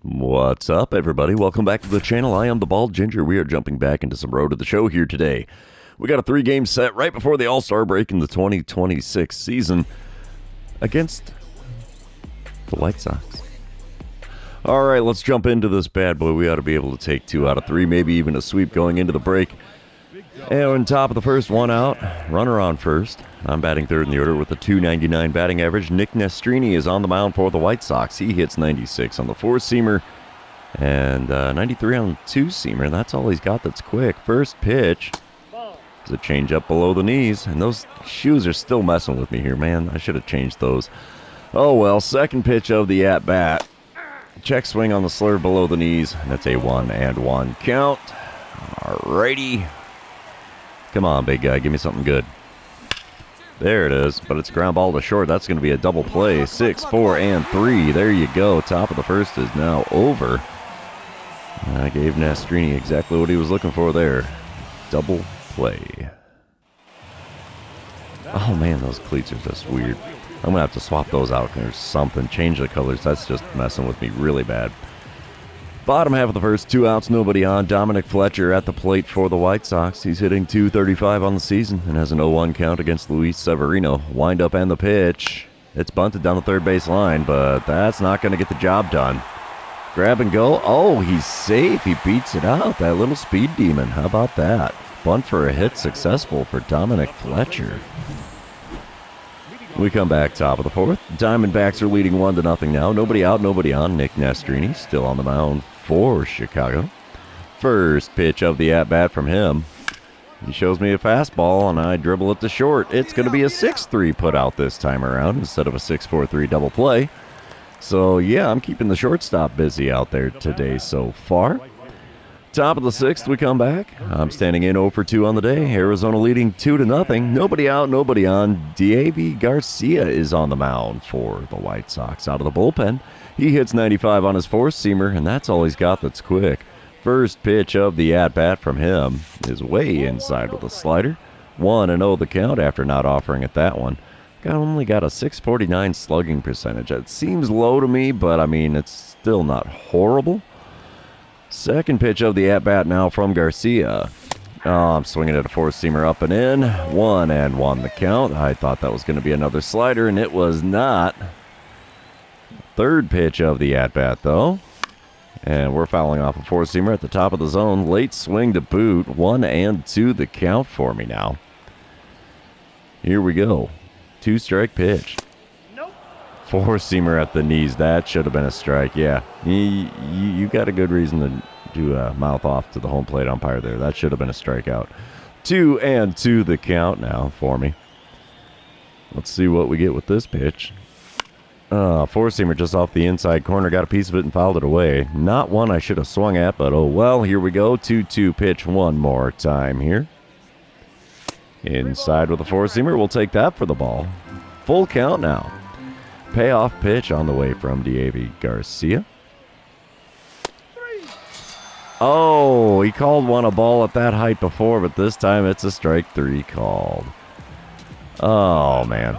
What's up, everybody? Welcome back to the channel. I am the Bald Ginger. We are jumping back into some road to the show here today. We got a 3-game set right before the All-Star break in the 2026 season against the White Sox. All right, let's jump into this bad boy. We ought to be able to take 2 out of 3, maybe even a sweep going into the break. And on top of the first, 1 out, runner on first. I'm batting third in the order with a .299 batting average. Nick Nastrini is on the mound for the White Sox. He hits 96 on the 4-seamer and 93 on the 2-seamer. That's all he's got that's quick. First pitch is a changeup below the knees, and those shoes are still messing with me here, man. I should have changed those. Oh well, second pitch of the at-bat. Check swing on the slur below the knees, and that's a 1-1 count. Alrighty. Come on, big guy, give me something good. There it is, but it's ground ball to short. That's going to be a double play. 6, 4, and 3. There you go. Top of the first is now over. I gave Nastrini exactly what he was looking for there. Double play. Oh, man, those cleats are just weird. I'm going to have to swap those out or something. Change the colors. That's just messing with me really bad. Bottom half of the first, 2 outs, nobody on. Dominic Fletcher at the plate for the White Sox. He's hitting .235 on the season and has an 0-1 count against Luis Severino. Wind up and the pitch. It's bunted down the third base line, but that's not going to get the job done. Grab and go. Oh, he's safe. He beats it out. That little speed demon. How about that? Bunt for a hit successful for Dominic Fletcher. We come back top of the fourth. Diamondbacks are leading 1-0 now. Nobody out, nobody on. Nick Nastrini still on the mound for Chicago. First pitch of the at-bat from him. He shows me a fastball, and I dribble it to short. It's going to be a 6-3 put out this time around instead of a 6-4-3 double play. So, yeah, I'm keeping the shortstop busy out there today so far. Top of the 6th, we come back. I'm standing in 0 for 2 on the day. Arizona leading 2-0. Nobody out, nobody on. Deivi Garcia is on the mound for the White Sox out of the bullpen. He hits 95 on his 4-seamer, and that's all he's got that's quick. First pitch of the at-bat from him is way inside with a slider. 1-0 the count after not offering it that one. Only got a .649 slugging percentage. It seems low to me, but I mean, it's still not horrible. Second pitch of the at-bat now from Garcia. Oh, I'm swinging at a 4-seamer up and in. 1-1 the count. I thought that was going to be another slider, and it was not. Third pitch of the at-bat, though. And we're fouling off a 4-seamer at the top of the zone. Late swing to boot. 1-2 the count for me now. Here we go. 2-strike pitch. 4-seamer at the knees. That should have been a strike. Yeah, you got a good reason to do a mouth off to the home plate umpire there. That should have been a strikeout. 2-2 the count now for me. Let's see what we get with this pitch. 4-seamer just off the inside corner. Got a piece of it and fouled it away. Not one I should have swung at, but oh well. Here we go. 2-2 pitch one more time here. Inside with a 4-seamer. We'll take that for the ball. Full count now. Payoff pitch on the way from Deivi Garcia. Oh, he called one a ball at that height before, but this time it's a strike 3 called. Oh, man.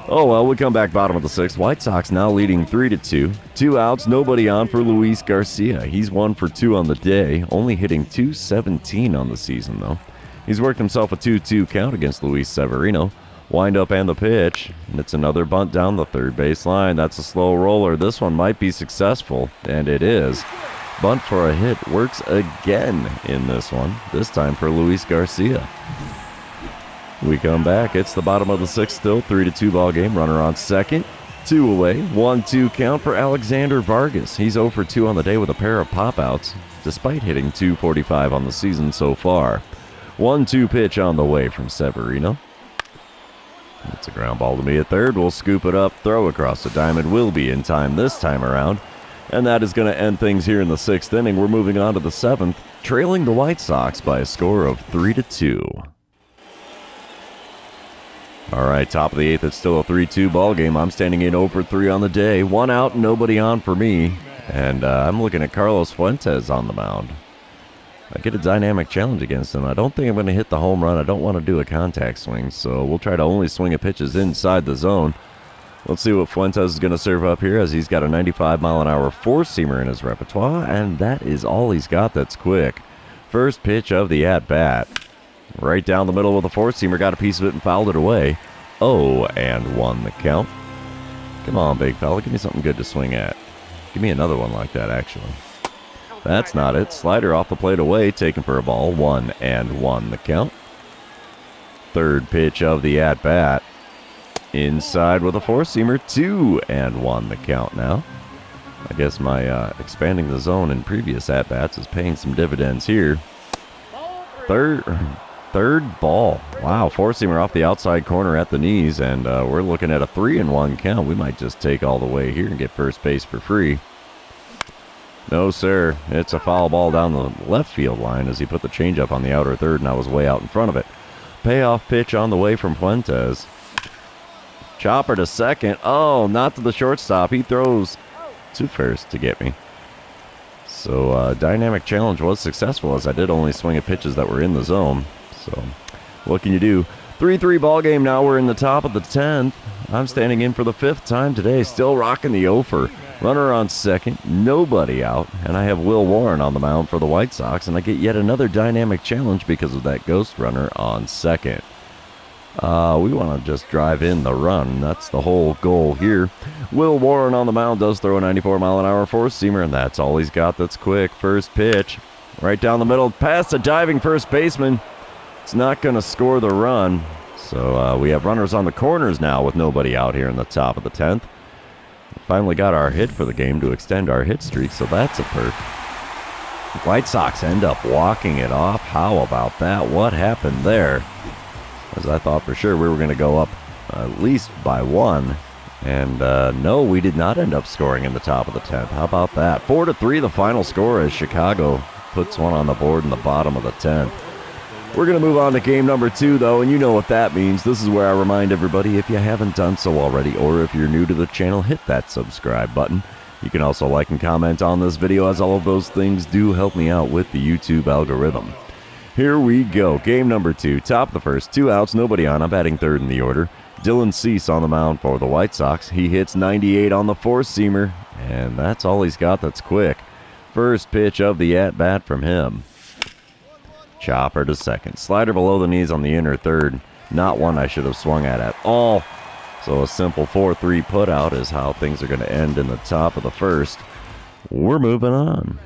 Oh, well, we come back bottom of the 6th. White Sox now leading 3-2. 2 outs, nobody on for Luis Garcia. He's 1 for 2 on the day, only hitting .217 on the season, though. He's worked himself a 2-2 count against Luis Severino. Wind up and the pitch, and it's another bunt down the third base line. That's a slow roller. This one might be successful, and it is. Bunt for a hit works again in this one, this time for Luis Garcia. We come back. It's the bottom of the 6th still, 3-2 ball game. Runner on second, 2 away, 1-2 count for Alexander Vargas. He's 0 for 2 on the day with a pair of pop-outs, despite hitting .245 on the season so far. 1-2 pitch on the way from Severino. It's a ground ball to me at third. We'll scoop it up, throw across the diamond. Will be in time this time around. And that is going to end things here in the 6th inning. We're moving on to the 7th, trailing the White Sox by a score of 3-2. All right, top of the 8th, it's still a 3-2 ball game. I'm standing in 0 for 3 on the day. 1 out, nobody on for me. And I'm looking at Carlos Fuentes on the mound. I get a dynamic challenge against him. I don't think I'm going to hit the home run. I don't want to do a contact swing, so we'll try to only swing at pitches inside the zone. Let's see what Fuentes is going to serve up here, as he's got a 95-mile-an-hour four-seamer in his repertoire, and that is all he's got that's quick. First pitch of the at-bat. Right down the middle with a four-seamer, got a piece of it and fouled it away. 0-1 the count. Come on, big fella, give me something good to swing at. Give me another one like that, actually. That's not it. Slider off the plate away, taken for a ball. 1-1 the count. Third pitch of the at-bat. Inside with a four-seamer. 2-1 the count now. I guess my expanding the zone in previous at-bats is paying some dividends here. Third ball. Wow, four-seamer off the outside corner at the knees, and we're looking at a 3-1 count. We might just take all the way here and get first base for free. No, sir. It's a foul ball down the left field line as he put the changeup on the outer third, and I was way out in front of it. Payoff pitch on the way from Fuentes. Chopper to second. Oh, not to the shortstop. He throws to first to get me. So, dynamic challenge was successful, as I did only swing at pitches that were in the zone. So, what can you do? 3-3 ball game now. We're in the top of the 10th. I'm standing in for the 5th time today. Still rocking the offer. Runner on second. Nobody out. And I have Will Warren on the mound for the White Sox. And I get yet another dynamic challenge because of that ghost runner on second. We want to just drive in the run. That's the whole goal here. Will Warren on the mound does throw a 94-mile-an-hour four-seamer, and that's all he's got that's quick. First pitch. Right down the middle. Past a diving first baseman. It's not going to score the run. So we have runners on the corners now with nobody out here in the top of the 10th. Finally got our hit for the game to extend our hit streak, so that's a perk. White Sox end up walking it off. How about that? What happened there? As I thought for sure we were going to go up at least by one. And no, we did not end up scoring in the top of the 10th. How about that? 4-3 the final score as Chicago puts one on the board in the bottom of the 10th. We're going to move on to game number 2, though, and you know what that means. This is where I remind everybody, if you haven't done so already, or if you're new to the channel, hit that subscribe button. You can also like and comment on this video, as all of those things do help me out with the YouTube algorithm. Here we go. Game number 2. Top of the first. 2 outs, nobody on. I'm batting third in the order. Dylan Cease on the mound for the White Sox. He hits 98 on the four-seamer, and that's all he's got that's quick. First pitch of the at-bat from him. Chopper to second. Slider below the knees on the inner third. Not one I should have swung at all. So a simple 4-3 putout is how things are going to end in the top of the first. We're moving on.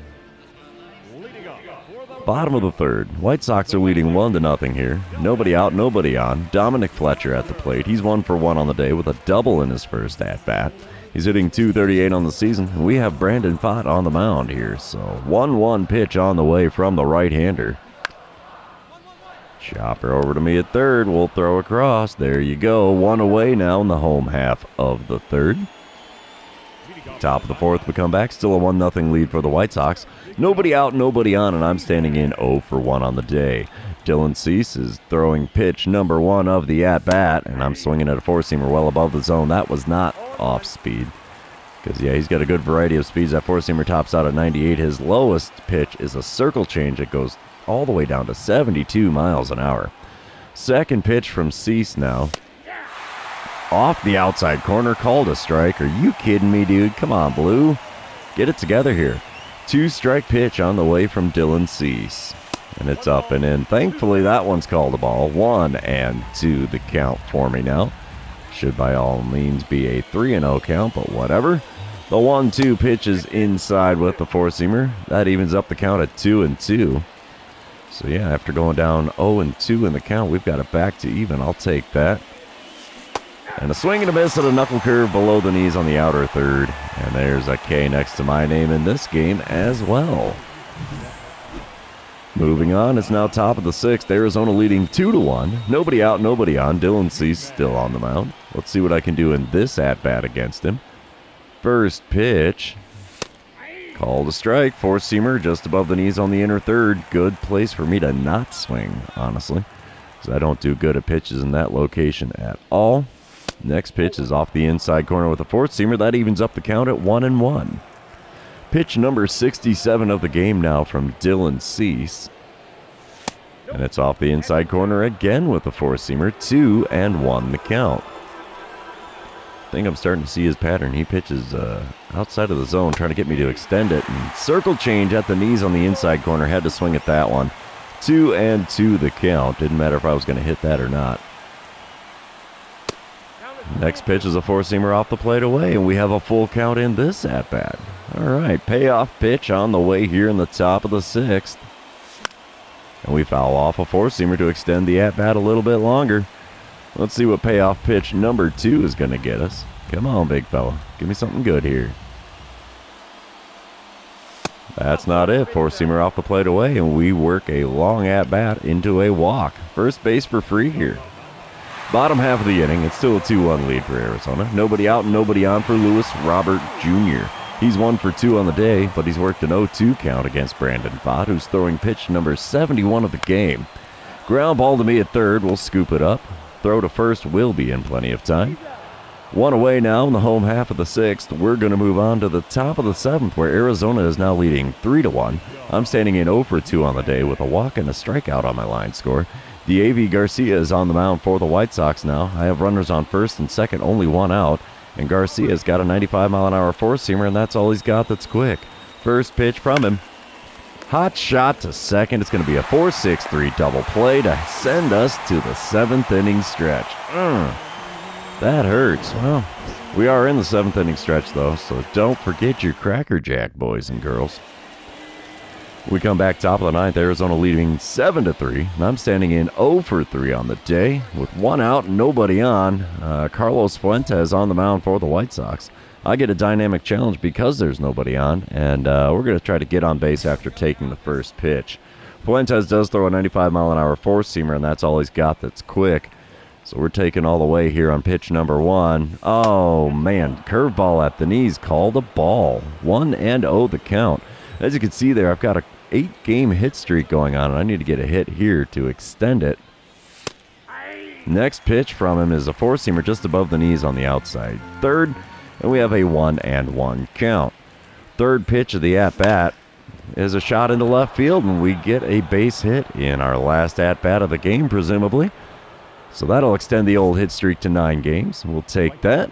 Bottom of the third. White Sox are leading 1-0 here. Nobody out, nobody on. Dominic Fletcher at the plate. He's 1 for 1 on the day with a double in his first at-bat. He's hitting .238 on the season, and we have Brandon Pott on the mound here. So 1-1 pitch on the way from the right-hander. Chopper over to me at third. We'll throw across. There you go. 1 away now in the home half of the third. Top of the fourth, we come back. Still a 1-0 lead for the White Sox. Nobody out, nobody on, and I'm standing in 0 for 1 on the day. Dylan Cease is throwing pitch number 1 of the at-bat, and I'm swinging at a four-seamer well above the zone. That was not off speed. Because, yeah, he's got a good variety of speeds. That four-seamer tops out at 98. His lowest pitch is a circle change. It goes all the way down to 72 miles an hour. Second pitch from Cease now. Off the outside corner, called a strike. Are you kidding me, dude? Come on, Blue. Get it together here. 2-strike pitch on the way from Dylan Cease. And it's up and in. Thankfully, that one's called a ball. 1-2 the count for me now. Should by all means be a 3-0 count, but whatever. The 1-2 pitch is inside with the four-seamer. That evens up the count at 2-2. So yeah, after going down 0-2 in the count, we've got it back to even. I'll take that. And a swing and a miss at a knuckle curve below the knees on the outer third. And there's a K next to my name in this game as well. Moving on, it's now top of the 6th. Arizona leading 2-1. Nobody out, nobody on. Dylan Cease still on the mound. Let's see what I can do in this at-bat against him. First pitch. Called a strike. Four-seamer just above the knees on the inner third. Good place for me to not swing, honestly, because I don't do good at pitches in that location at all. Next pitch is off the inside corner with a fourth-seamer. That evens up the count at 1-1. Pitch number 67 of the game now from Dylan Cease. And it's off the inside corner again with a four-seamer. 2-1 the count. think I'm starting to see his pattern. He pitches outside of the zone, trying to get me to extend it. And circle change at the knees on the inside corner. Had to swing at that one. 2-2 the count. Didn't matter if I was going to hit that or not. Next pitch is a four-seamer off the plate away, and we have a full count in this at-bat. All right, payoff pitch on the way here in the top of the sixth. And we foul off a four-seamer to extend the at-bat a little bit longer. Let's see what payoff pitch number 2 is going to get us. Come on, big fella. Give me something good here. That's not it. Four-seamer off the plate away, and we work a long at-bat into a walk. First base for free here. Bottom half of the inning, it's still a 2-1 lead for Arizona. Nobody out and nobody on for Lewis Robert Jr. He's 1 for 2 on the day, but he's worked an 0-2 count against Brandon Pfaadt, who's throwing pitch number 71 of the game. Ground ball to me at third. We'll scoop it up. Throw to first will be in plenty of time. 1 away now in the home half of the sixth. We're going to move on to the top of the seventh, where Arizona is now leading 3-1. I'm standing in 0 for 2 on the day with a walk and a strikeout on my line score. Diego Garcia is on the mound for the White Sox now. I have runners on first and second, only 1 out. And Garcia's got a 95-mile-an-hour four-seamer, and that's all he's got that's quick. First pitch from him. Hot shot to second. It's going to be a 4-6-3 double play to send us to the 7th inning stretch. That hurts. Well, we are in the 7th inning stretch, though, so don't forget your Cracker Jack, boys and girls. We come back top of the 9th, Arizona leading 7-3, and I'm standing in 0 for 3 on the day with 1 out and nobody on. Carlos Fuentes on the mound for the White Sox. I get a dynamic challenge because there's nobody on, and we're going to try to get on base after taking the first pitch. Fuentes does throw a 95-mile-an-hour four-seamer, and that's all he's got that's quick. So we're taking all the way here on pitch number 1. Oh, man, curveball at the knees, called a ball. 1-0 the count. As you can see there, I've got a 8-game hit streak going on, and I need to get a hit here to extend it. Next pitch from him is a four-seamer just above the knees on the outside. Third, and we have a 1-1 count. Third pitch of the at-bat is a shot into left field, and we get a base hit in our last at-bat of the game, presumably. So that'll extend the old hit streak to 9 games. We'll take that.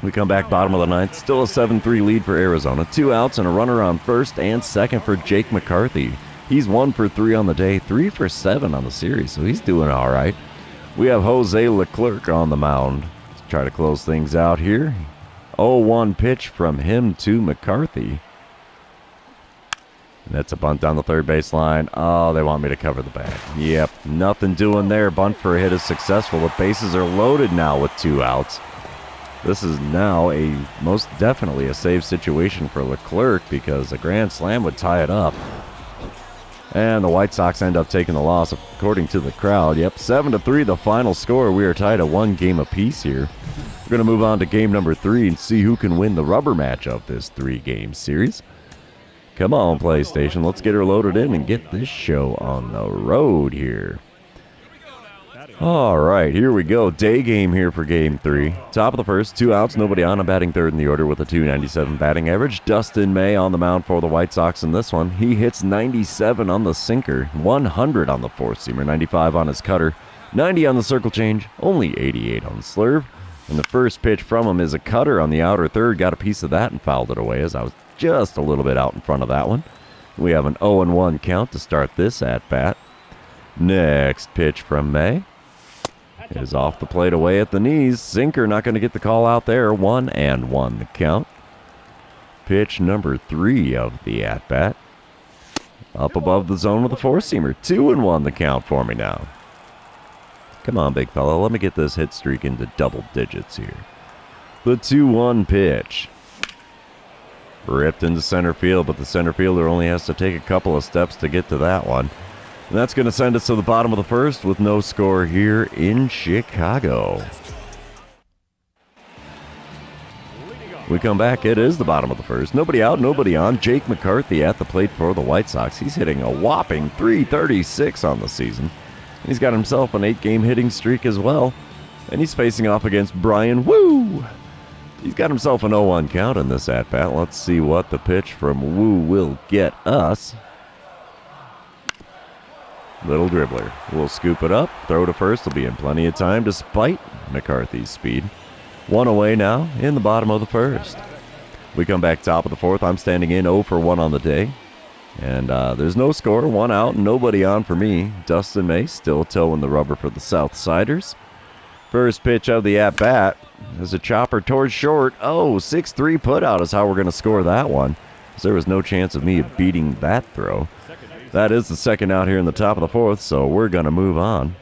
We come back bottom of the 9th. Still a 7-3 lead for Arizona. 2 outs and a runner on first and second for Jake McCarthy. He's 1 for 3 on the day, 3 for 7 on the series, so he's doing all right. We have Jose Leclerc on the mound. Let's try to close things out here. 0-1 pitch from him to McCarthy. And that's a bunt down the third baseline. Oh, they want me to cover the bag. Yep, nothing doing there. Bunt for a hit is successful. The bases are loaded now with 2 outs. This is now most definitely a save situation for Leclerc because a grand slam would tie it up. And the White Sox end up taking the loss according to the crowd. Yep, 7-3 the final score. We are tied at 1 game apiece here. We're going to move on to game number 3 and see who can win the rubber match of this 3-game series. Come on, PlayStation. Let's get her loaded in and get this show on the road here. All right, here we go. Day game here for game 3. Top of the first, 2 outs, nobody on. I'm batting third in the order with a .297 batting average. Dustin May on the mound for the White Sox in this one. He hits 97 on the sinker, 100 on the four-seamer, 95 on his cutter, 90 on the circle change, only 88 on the slurve. And the first pitch from him is a cutter on the outer third. Got a piece of that and fouled it away as I was just a little bit out in front of that one. We have an 0-1 count to start this at-bat. Next pitch from May is off the plate away at the knees. Sinker not going to get the call out there. 1-1 the count. Pitch number 3 of the at-bat. Up above the zone with a four-seamer. 2-1 the count for me now. Come on, big fella. Let me get this hit streak into double digits here. The 2-1 pitch. Ripped into center field, but the center fielder only has to take a couple of steps to get to that one. And that's going to send us to the bottom of the first with no score here in Chicago. We come back. It is the bottom of the first. Nobody out, nobody on. Jake McCarthy at the plate for the White Sox. He's hitting a whopping .336 on the season. He's got himself an 8-game hitting streak as well. And he's facing off against Brian Woo. He's got himself an 0-1 count in this at-bat. Let's see what the pitch from Woo will get us. Little dribbler. We'll scoop it up. Throw to first. Will be in plenty of time despite McCarthy's speed. One away now in the bottom of the first. We come back top of the fourth. I'm standing in 0 for 1 on the day. And there's no score, 1 out, nobody on for me. Dustin May still towing the rubber for the Southsiders. First pitch of the at-bat is a chopper towards short. Oh, 6-3 putout is how we're going to score that one. There was no chance of me beating that throw. That is the second out here in the top of the fourth, so we're going to move on.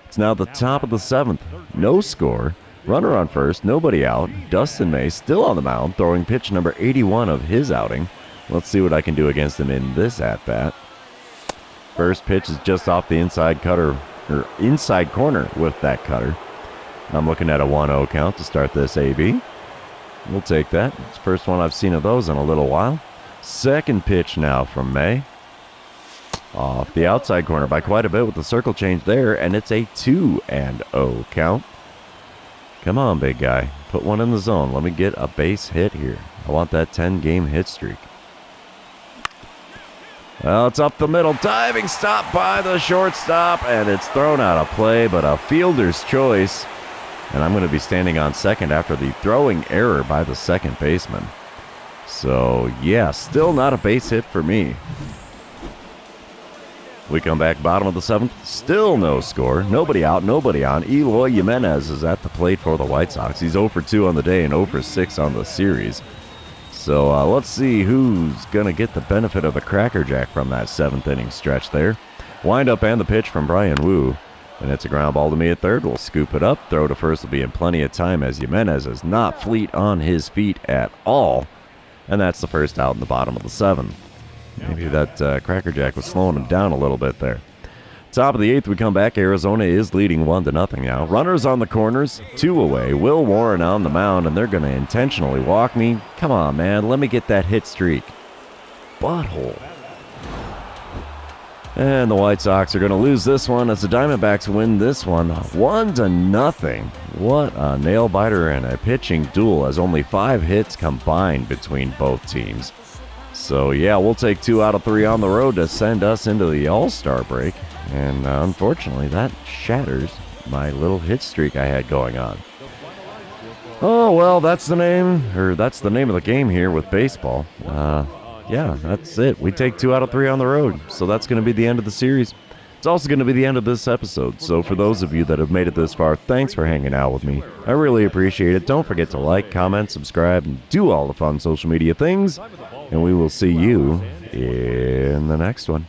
It's now the top of the seventh. No score. Runner on first, nobody out. Dustin May still on the mound, throwing pitch number 81 of his outing. Let's see what I can do against him in this at-bat. First pitch is just off the inside corner with that cutter. I'm looking at a 1-0 count to start this AB. We'll take that. It's the first one I've seen of those in a little while. Second pitch now from May. Off the outside corner by quite a bit with the circle change there, and it's a 2-0 count. Come on, big guy. Put one in the zone. Let me get a base hit here. I want that 10-game hit streak. Well, it's up the middle. Diving stop by the shortstop, and it's thrown out of play, but a fielder's choice. And I'm going to be standing on second after the throwing error by the second baseman. So, yeah, still not a base hit for me. We come back bottom of the seventh. Still no score. Nobody out, nobody on. Eloy Jimenez is at the plate for the White Sox. He's 0 for 2 on the day and 0 for 6 on the series. So let's see who's going to get the benefit of a crackerjack from that seventh inning stretch there. Wind up and the pitch from Brian Wu. And it's a ground ball to me at third. We'll scoop it up. Throw to first will be in plenty of time as Jimenez is not fleet on his feet at all. And that's the first out in the bottom of the seventh. Maybe that crackerjack was slowing him down a little bit there. Top of the eighth, we come back. Arizona is leading 1-0 now. Runners on the corners, 2 away. Will Warren on the mound, and they're going to intentionally walk me. Come on, man. Let me get that hit streak. Butthole. And the White Sox are going to lose this one as the Diamondbacks win this one 1-0. What a nail-biter and a pitching duel as only 5 hits combined between both teams. So, yeah, we'll take 2 out of 3 on the road to send us into the All-Star break. And unfortunately, that shatters my little hit streak I had going on. Oh, well, that's the name of the game here with baseball. Yeah, that's it. We take 2 out of 3 on the road. So that's going to be the end of the series. It's also going to be the end of this episode. So for those of you that have made it this far, thanks for hanging out with me. I really appreciate it. Don't forget to like, comment, subscribe, and do all the fun social media things. And we will see you in the next one.